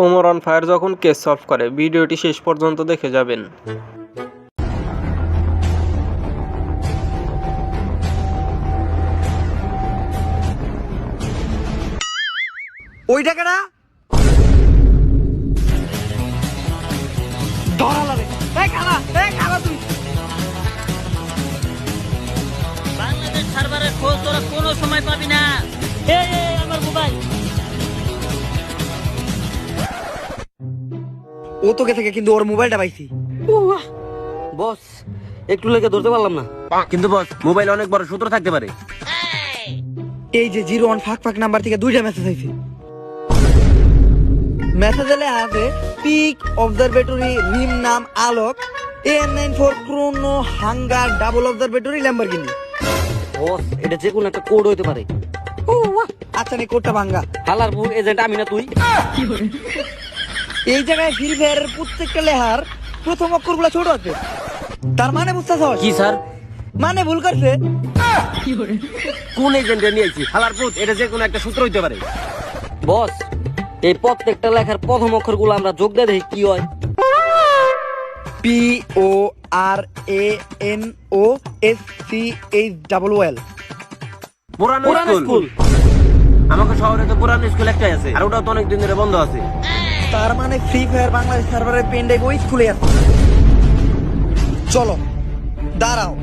Omar on fire যখন case solve করে, ভিডিওটি শেষ পর্যন্ত দেখে যাবেন। ওই টাকাটা ধরালারে তুই বাংলাদেশ সার্ভারের খোঁজ তোরা কোনো সময় পাবি না। এই আমার মোবাইল। ও তোকে থেকে কিন্তু ওর মোবাইলটা পাইছি। বস একটু লেগে ধরতে পারলাম না। কিন্তু বস, মোবাইল অনেক বড় সূত্র থাকতে পারে। এই যে 01 ফাঁক নাম্বার থেকে দুইটা মেসেজ আইছে। মেসেজে লেখা আছে পিক অবজারভেটরি, রিম নাম Alok, AN94 chrono hunger double observatory Lamborghini. Boss এটা যে কোনো একটা কোড হইতে পারে। আচ্ছা নে কোডটা ভাঙ্গা। হালার বুক এজেন্ট আমি না তুই। এই জায়গায় ফ্রি ফায়ারের প্রত্যেকটা লেহার প্রথম অক্ষরগুলো ছোট আছে। তার মানে বুঝতেছ? কি স্যার? মানে ভুল করছে। কোন এজেন্টে নিয়ে আইছি? হালার পুত, এটা যে কোনো একটা সূত্র হইতে পারে। বস এই প্রত্যেকটা লেখার প্রথম অক্ষরগুলো আমরা যোগ দিয়ে দেখি কি হয়। PORANOSCHOOL। পুরানো পুরানো স্কুল। স্কুল। আমাকে শহরে তো পুরানো স্কুল একটাই আছে, আর ওটাও তো অনেক দিন ধরে বন্ধ আছে। তার মানে ফ্রি ফায়ার বাংলাদেশ সার্ভারের পেন ড্রাইভ ওই স্কুলে আছে। চলো দাঁড়াও।